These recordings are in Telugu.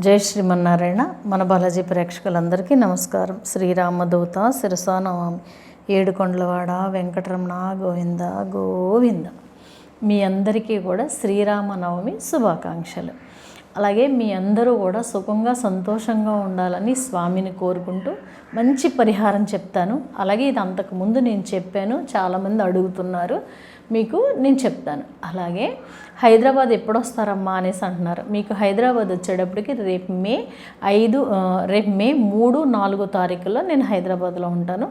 జై శ్రీమన్నారాయణ. మన బాలాజీ ప్రేక్షకులందరికీ నమస్కారం. శ్రీరామదూత శిరసా నమామి. ఏడుకొండలవాడ వెంకటరమణ గోవింద గోవింద. మీ అందరికీ కూడా శ్రీరామనవమి శుభాకాంక్షలు. అలాగే మీ అందరూ కూడా సుఖంగా సంతోషంగా ఉండాలని స్వామిని కోరుకుంటూ మంచి పరిహారం చెప్తాను. అలాగే ఇది అంతకుముందు నేను చెప్పాను, చాలామంది అడుగుతున్నారు, మీకు నేను చెప్తాను. అలాగే హైదరాబాద్ ఎప్పుడు వస్తారమ్మా అనేసి అంటున్నారు. మీకు హైదరాబాద్ వచ్చేటప్పటికి రేపు మే 3, 4 తారీఖుల్లో నేను హైదరాబాద్లో ఉంటాను.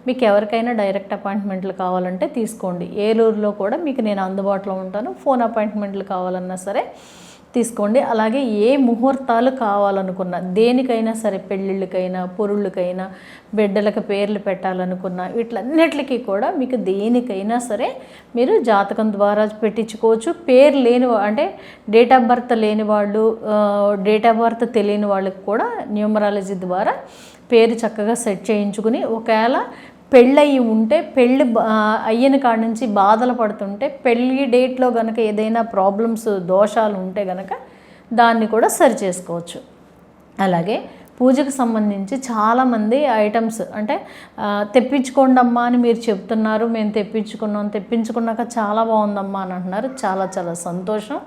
మీకు ఎవరికైనా డైరెక్ట్ అపాయింట్మెంట్లు కావాలంటే తీసుకోండి. ఏలూరులో కూడా మీకు నేను అందుబాటులో ఉంటాను. ఫోన్ అపాయింట్మెంట్లు కావాలన్నా సరే తీసుకోండి. అలాగే ఏ ముహూర్తాలు కావాలనుకున్నా, దేనికైనా సరే, పెళ్ళిళ్ళకైనా, పొరుళ్ళకైనా, బిడ్డలకు పేర్లు పెట్టాలనుకున్నా, వీటిలన్నిటికీ కూడా మీకు దేనికైనా సరే మీరు జాతకం ద్వారా పెట్టించుకోవచ్చు. పేరు లేని అంటే డేట్ ఆఫ్ బర్త్ లేని వాళ్ళు, డేట్ ఆఫ్ బర్త్ తెలియని వాళ్ళకి కూడా న్యూమరాలజీ ద్వారా పేరు చక్కగా సెట్ చేయించుకుని, ఒకవేళ పెళ్ళయి ఉంటే, పెళ్ళి అయ్యని కాడి నుంచి బాధలు పడుతుంటే, పెళ్ళి డేట్లో కనుక ఏదైనా ప్రాబ్లమ్స్, దోషాలు ఉంటే కనుక దాన్ని కూడా సరి చేసుకోవచ్చు. అలాగే పూజకు సంబంధించి చాలామంది ఐటమ్స్ అంటే తెప్పించుకోండి అమ్మా అని మీరు చెప్తున్నారు. మేము తెప్పించుకున్నాక చాలా బాగుందమ్మా అని అంటున్నారు. చాలా చాలా సంతోషం.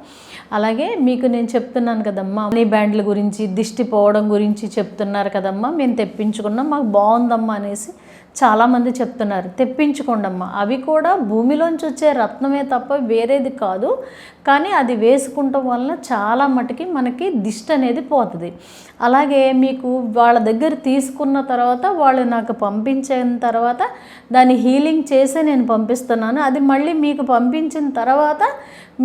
అలాగే మీకు నేను చెప్తున్నాను కదమ్మా, మనీ బ్యాండ్ల గురించి, దిష్టి పోవడం గురించి చెప్తున్నారు కదమ్మా, మేము తెప్పించుకున్నాం, మాకు బాగుందమ్మా అనేసి చాలామంది చెప్తున్నారు. తెప్పించుకోండమ్మా. అవి కూడా భూమిలోంచి వచ్చే రత్నమే తప్ప వేరేది కాదు. కానీ అది వేసుకుంటాం వలన చాలా మటుకి మనకి దిష్టి అనేది పోతుంది. అలాగే మీకు వాళ్ళ దగ్గర తీసుకున్న తర్వాత, వాళ్ళు నాకు పంపించిన తర్వాత దాన్ని హీలింగ్ చేసే నేను పంపిస్తున్నాను. అది మళ్ళీ మీకు పంపించిన తర్వాత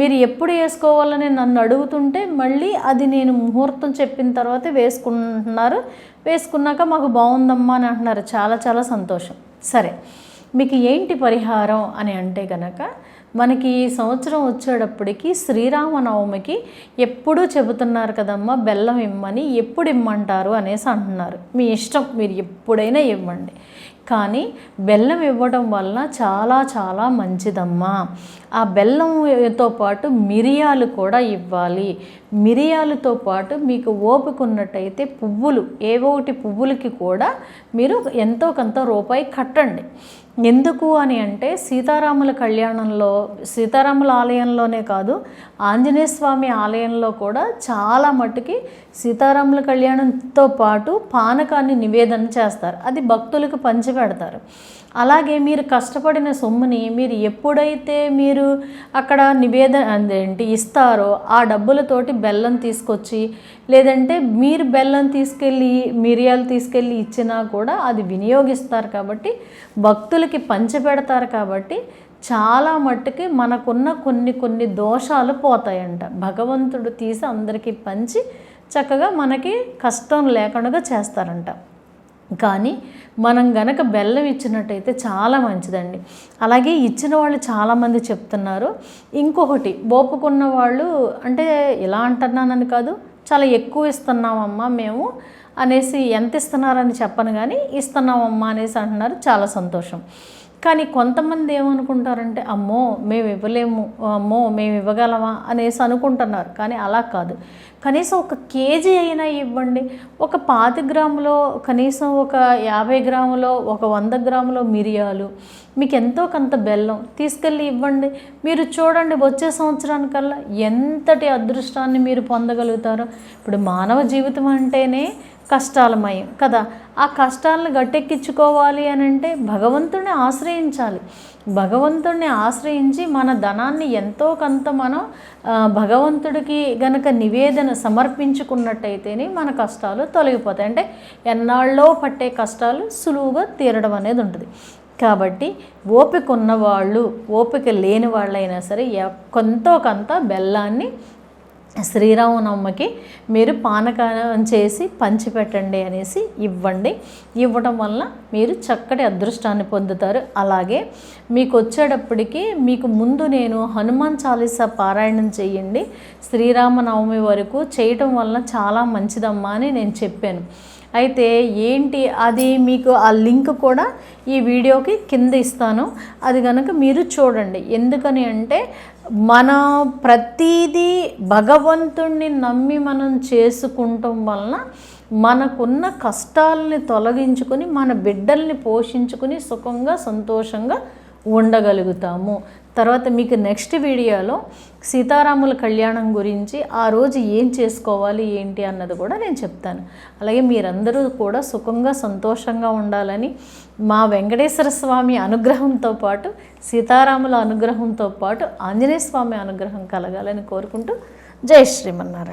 మీరు ఎప్పుడు వేసుకోవాలని నన్ను అడుగుతుంటే మళ్ళీ అది నేను ముహూర్తం చెప్పిన తర్వాత వేసుకుంటున్నారు. వేసుకున్నాక మాకు బాగుందమ్మా అని అంటున్నారు. చాలా చాలా సంతోషం. సరే, మీకు ఏంటి పరిహారం అని అంటే కనుక, మనకి ఈ సంవత్సరం వచ్చేటప్పటికి శ్రీరామనవమికి ఎప్పుడూ చెబుతున్నారు కదమ్మా బెల్లం ఇమ్మని. ఎప్పుడు ఇమ్మంటారు అనేసి అంటున్నారు. మీ ఇష్టం, మీరు ఎప్పుడైనా ఇవ్వండి. కానీ బెల్లం ఇవ్వడం వల్ల చాలా చాలా మంచిదమ్మా. ఆ బెల్లంతో పాటు మిరియాలు కూడా ఇవ్వాలి. మిరియాలతో పాటు మీకు ఓపిక ఉన్నట్టయితే పువ్వులు, ఏవో ఒకటి పువ్వులకి కూడా మీరు ఎంతో కొంత రూపాయి కట్టండి. ఎందుకు అని అంటే, సీతారాముల కళ్యాణంలో, సీతారాముల ఆలయంలోనే కాదు, ఆంజనేయ స్వామి ఆలయంలో కూడా చాలా మట్టుకి సీతారాముల కళ్యాణంతో పాటు పానకాన్ని నివేదన చేస్తారు. అది భక్తులకు పంచిపెడతారు. అలాగే మీరు కష్టపడిన సొమ్ముని మీరు ఎప్పుడైతే మీరు అక్కడ ఇస్తారో ఆ డబ్బులతోటి బెల్లం తీసుకొచ్చి, లేదంటే మీరు బెల్లం తీసుకెళ్ళి, మిరియాలు తీసుకెళ్ళి ఇచ్చినా కూడా అది వినియోగిస్తారు. కాబట్టి భక్తులకి పంచిపెడతారు. కాబట్టి చాలా మట్టుకి మనకున్న కొన్ని దోషాలు పోతాయంట. భగవంతుడు తీసి అందరికీ పంచి చక్కగా మనకి కష్టం లేకుండా చేస్తారంట. కానీ మనం గనక బెల్లం ఇచ్చినట్టయితే చాలా మంచిదండి. అలాగే ఇచ్చిన వాళ్ళు చాలామంది చెప్తున్నారు. ఇంకొకటి, ఓపుకున్న వాళ్ళు అంటే ఇలా అంటున్నానని కాదు, చాలా ఎక్కువ ఇస్తున్నామమ్మా మేము అనేసి, ఎంత ఇస్తున్నారని చెప్పను కానీ ఇస్తున్నామమ్మా అనేసి అంటున్నారు. చాలా సంతోషం. కానీ కొంతమంది ఏమనుకుంటారంటే, అమ్మో మేము ఇవ్వలేము, అమ్మో మేము ఇవ్వగలమా అనేసి అనుకుంటున్నారు. కానీ అలా కాదు. కనీసం 1 కేజీ అయినా ఇవ్వండి. ఒక 25 గ్రాములో, కనీసం ఒక 50 గ్రాములో, ఒక 100 గ్రాములో మిరియాలు, మీకు ఎంతో కొంత బెల్లం తీసుకెళ్ళి ఇవ్వండి. మీరు చూడండి, వచ్చే సంవత్సరానికల్లా ఎంతటి అదృష్టాన్ని మీరు పొందగలుగుతారో. ఇప్పుడు మానవ జీవితం అంటేనే కష్టాలమయం కదా. ఆ కష్టాలను గట్టెక్కించుకోవాలి అని అంటే భగవంతుడిని ఆశ్రయించాలి. భగవంతుడిని ఆశ్రయించి మన ధనాన్ని ఎంతో కొంత మనం భగవంతుడికి గనక నివేదన సమర్పించుకున్నట్టయితేనే మన కష్టాలు తొలగిపోతాయి. అంటే ఎన్నాళ్ళలో పట్టే కష్టాలు సులువుగా తీరడం అనేది ఉంటుంది. కాబట్టి ఓపిక ఉన్నవాళ్ళు, ఓపిక లేని వాళ్ళైనా సరే కొంత బెల్లాన్ని శ్రీరామనవమికి మీరు పానకం చేసి పంచిపెట్టండి అనేసి ఇవ్వండి. ఇవ్వడం వల్ల మీరు చక్కటి అదృష్టాన్ని పొందుతారు. అలాగే మీకు వచ్చేటప్పటికి మీకు ముందు నేను హనుమాన్ చాలీసా పారాయణం చేయండి శ్రీరామనవమి వరకు, చేయటం వల్ల చాలా మంచిదమ్మా అని నేను చెప్పాను. అయితే ఏంటి అది, మీకు ఆ లింక్ కూడా ఈ వీడియోకి కింద ఇస్తాను. అది కనుక మీరు చూడండి. ఎందుకని అంటే మన ప్రతిదీ భగవంతుణ్ణి నమ్మి మనం చేసుకుంటాం వలన మనకున్న కష్టాలని తొలగించుకొని మన బిడ్డల్ని పోషించుకుని సుఖంగా సంతోషంగా ఉండగలుగుతాము. తర్వాత మీకు నెక్స్ట్ వీడియోలో సీతారాముల కళ్యాణం గురించి ఆ రోజు ఏం చేసుకోవాలి ఏంటి అన్నది కూడా నేను చెప్తాను. అలాగే మీరందరూ కూడా సుఖంగా సంతోషంగా ఉండాలని, మా వెంకటేశ్వర స్వామి అనుగ్రహంతో పాటు సీతారాముల అనుగ్రహంతో పాటు ఆంజనేయ స్వామి అనుగ్రహం కలగాలని కోరుకుంటూ జై శ్రీమన్నారాయణ.